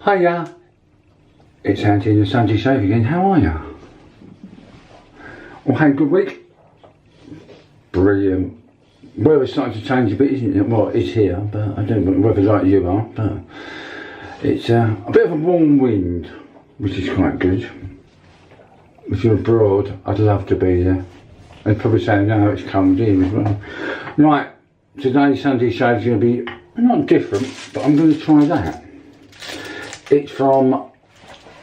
Hiya, it's Andy in the Sunday Shave again. How are you? Well, had a good week. Brilliant. Weather's starting to change a bit, isn't it? Well, it's here, but I don't know whether like you are, but it's a bit of a warm wind, which is quite good. If you're abroad, I'd love to be there. They'd probably say, no, it's cold here as well. Right, today's Sunday Shave is going to be not different, but I'm going to try that. It's from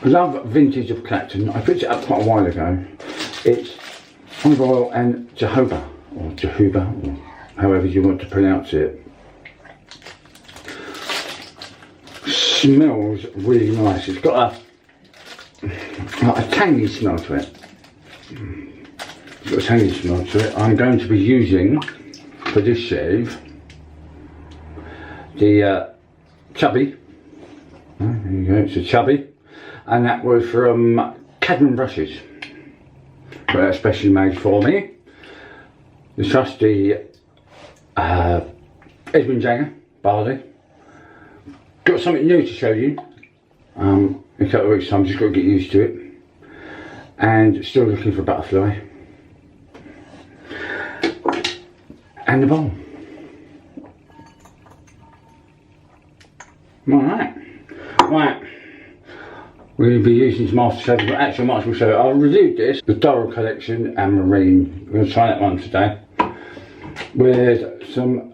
Love Vintage of Clacton. I picked it up quite a while ago. It's olive oil and jojoba, or however you want to pronounce it. Smells really nice. It's got a tangy smell to it. It's got a tangy smell to it. I'm going to be using, for this shave, the Chubby. There you go, it's a Chubby. And that was from Chubby Brushes. Especially made for me. The trusty Edwin Jagger barley. Got something new to show you. In a couple of weeks' time, just got to get used to it. And still looking for a butterfly. And the bowl. Alright. Right. We're going to be using some aftershave, but actually I might as well show you. I reviewed this, the Doral collection and Marine. We're going to try that one today. With some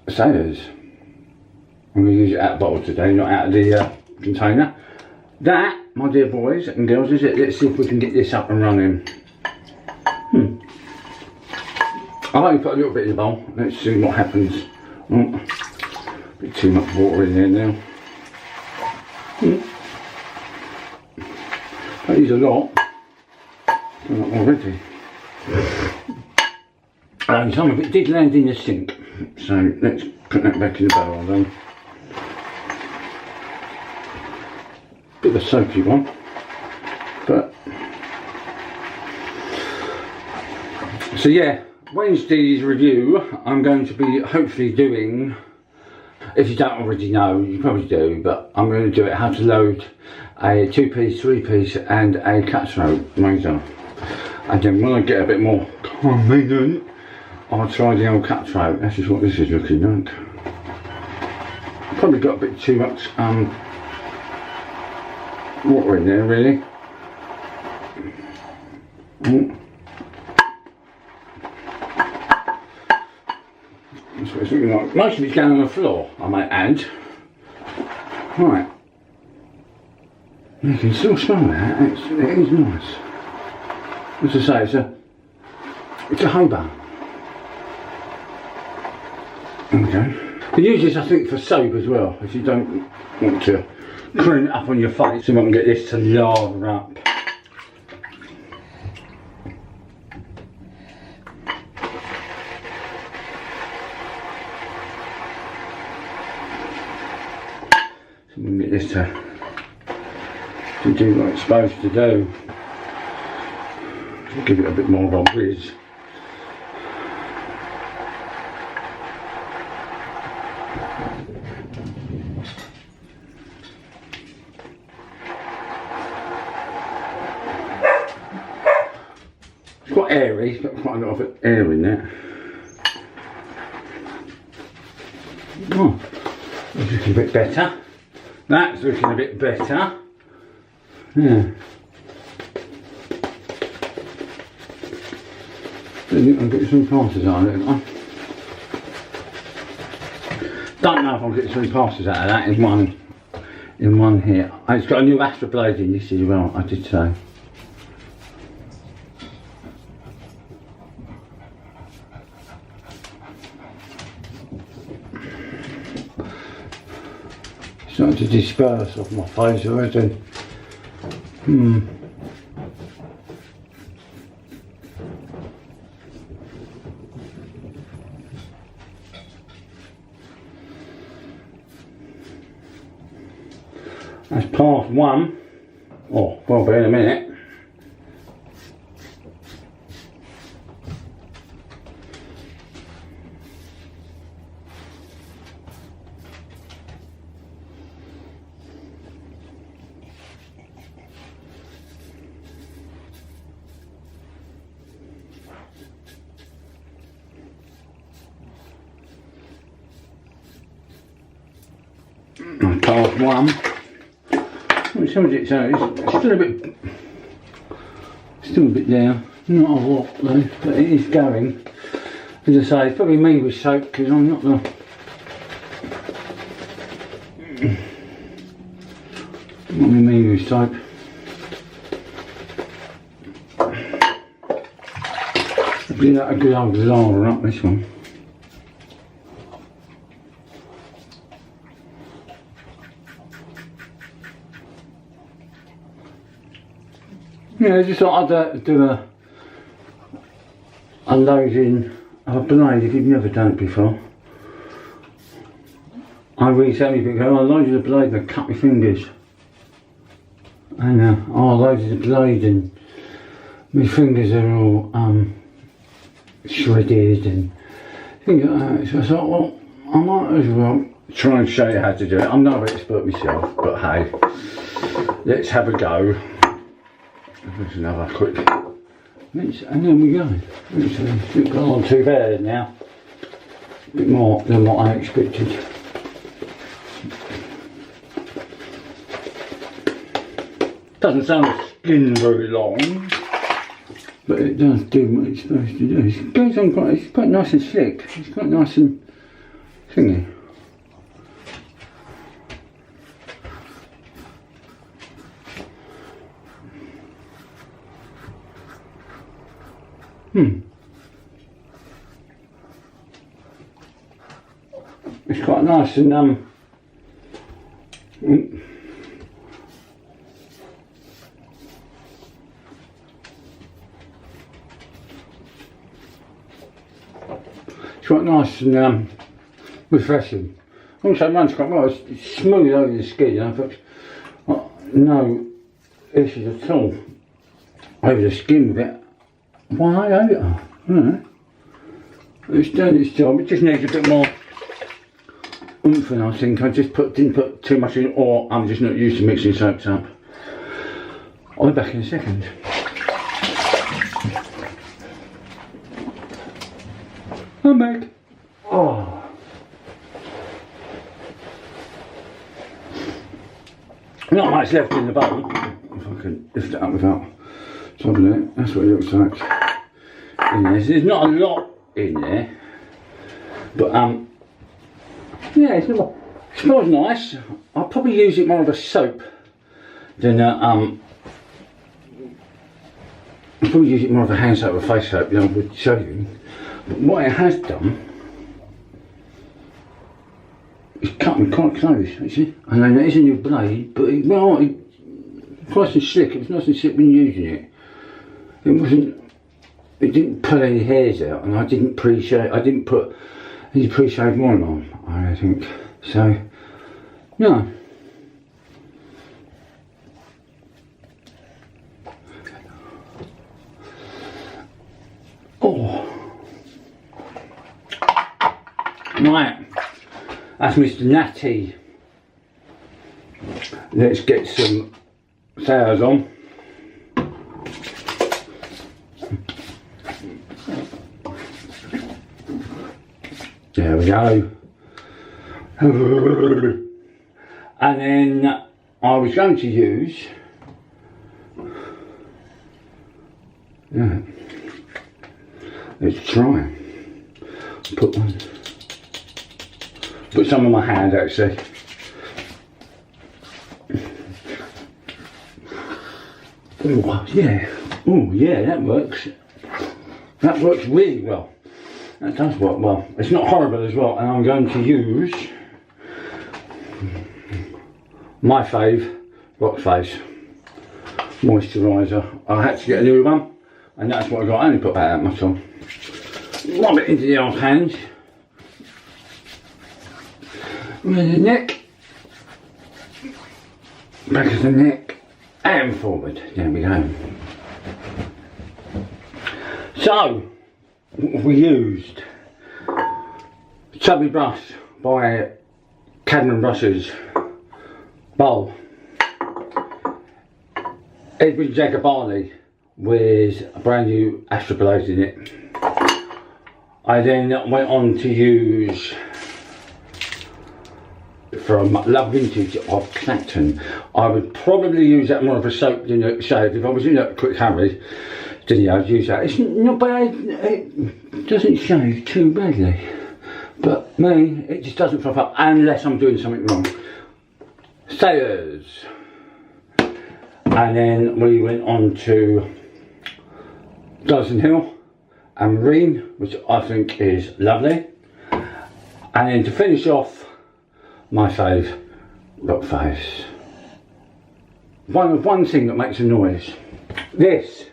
sailors. I'm going to use it out of the bottle today, not out of the container. That, my dear boys and girls, is it. Let's see if we can get this up and running. I'll only put a little bit in the bowl. Let's see what happens. Oh, a bit too much water in there now. I use a lot. Already. Some of it did land in the sink, so let's put that back in the barrel then. Bit of a soapy one, but so yeah, Wednesday's review I'm going to be hopefully doing, if you don't already know, you probably do, but I'm going to do it how to load a 2-piece, 3-piece and a cutthroat razor. And then when I get a bit more confident, I'll try the old cutthroat. That's just what this is looking like. Probably got a bit too much water in there really. That's what it's looking like. Most of it's going on the floor, I might add. Right. You can still smell that. It is nice. As I say, it's a jojoba. Okay. You use this, I think, for soap as well. If you don't want to cream it up on your face, so I can get this to lather up. So we can get this to do what it's supposed to do. Give it a bit more of a whiz. It's quite airy, it's got quite a lot of air in there. Oh, that's looking a bit better. That's looking a bit better. Yeah. I think I'll get some passes out of it. Don't know if I'll get some passes out of that in one here. It's got a new Astra blade in this as well, I did say. Starting to disperse off my face already. That's part one. Oh, will be in a minute. I cast one. How much it so? It's still a bit down. Not a lot though, but it is going. As I say, it's probably me with soap because I'm not the. Not me with soap. Give that a good old lather up this one. Yeah, just thought I'd do a unloading of a blade if you've never done it before. I recently because I loaded the blade and I cut my fingers. And I loaded the blade and my fingers are all shredded and things like that. So I thought, well, I might as well try and show you how to do it. I'm no expert myself, but hey, let's have a go. There's another quick rinse, and then we go. It's not gone on too bad now. A bit more than what I expected. Doesn't sound like skin very long, but it does do what it's supposed to do. It goes on quite, it's quite nice and slick. It's quite nice and thingy. It's quite nice and it's quite nice and refreshing. Also runs quite well. It's smooth over the skin. I've got no issues at all over the skin with it. Why I it? I don't know. It's done its job. It just needs a bit more oomph, and I think I just didn't put too much in, or I'm just not used to mixing soaps up. I'll be back in a second. I'm back. Oh. Not much left in the bowl. If I can lift it up without dropping it. That's what it looks like in there. So there's not a lot in there, but yeah, it smells nice. I'll probably use it more of a soap than I'll probably use it more of a hand soap or face soap than I would shaving. But what it has done is cut me quite close, actually. I know that is a new blade, but it's nice and slick. It was nice and slick when using it. It didn't pull any hairs out, and I didn't pre-shave. I didn't put any pre-shave oil on, I don't think. So, no. Oh. Right. That's Mr. Natty. Let's get some sours on. There we go. And then I was going to use let's try. Put some on my hand actually. Oh yeah. Oh yeah, that works. That works really well. That does work well. It's not horrible as well, and I'm going to use my fave, Rock's Face moisturiser. I had to get a new one, and that's what I got. I only put about that much on. Rub it into the old hands. With the neck, back of the neck, and forward. There we go. So, we used Chubby Brush by Cadmium Brushes bowl, Edwin Jagger Barley with a brand new Astra Blade in it. I then went on to use from Love Vintage of Clacton. I would probably use that more of a soap than a shave. If I was in a quick hurry, then I'd use that. It's not bad, it doesn't shave too badly. But me, it just doesn't fluff up unless I'm doing something wrong. Sailors. And then we went on to Dyson Hill and Marine, which I think is lovely. And then to finish off, my fave, Rock Face. One thing that makes a noise. This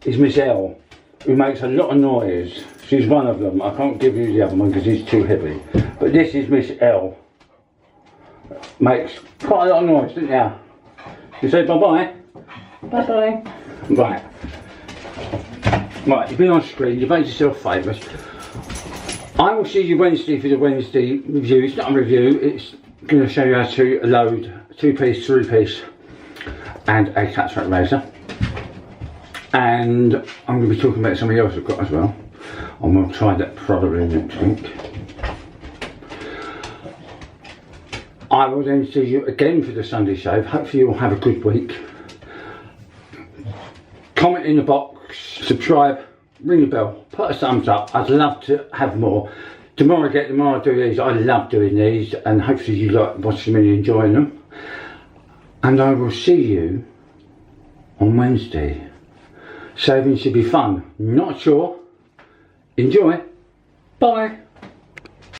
is Miss L, who makes a lot of noise. She's one of them. I can't give you the other one because he's too heavy. But this is Miss L. Makes quite a lot of noise, didn't you? You say bye-bye? Bye-bye. Right. Right, you've been on screen, you've made yourself famous. I will see you Wednesday for the Wednesday review. It's not a review, it's going to show you how to load a 2-piece, 3-piece and a catchment razor. And I'm going to be talking about something else I've got as well. I'm going to try that probably next week. I will then see you again for the Sunday shave. Hopefully you'll have a good week. Comment in the box, subscribe, ring the bell, put a thumbs up. I'd love to have more. The more I get, the more I do these. I love doing these, and hopefully you like watching me and enjoying them. And I will see you on Wednesday. Shaving should be fun. Not sure. Enjoy. Bye.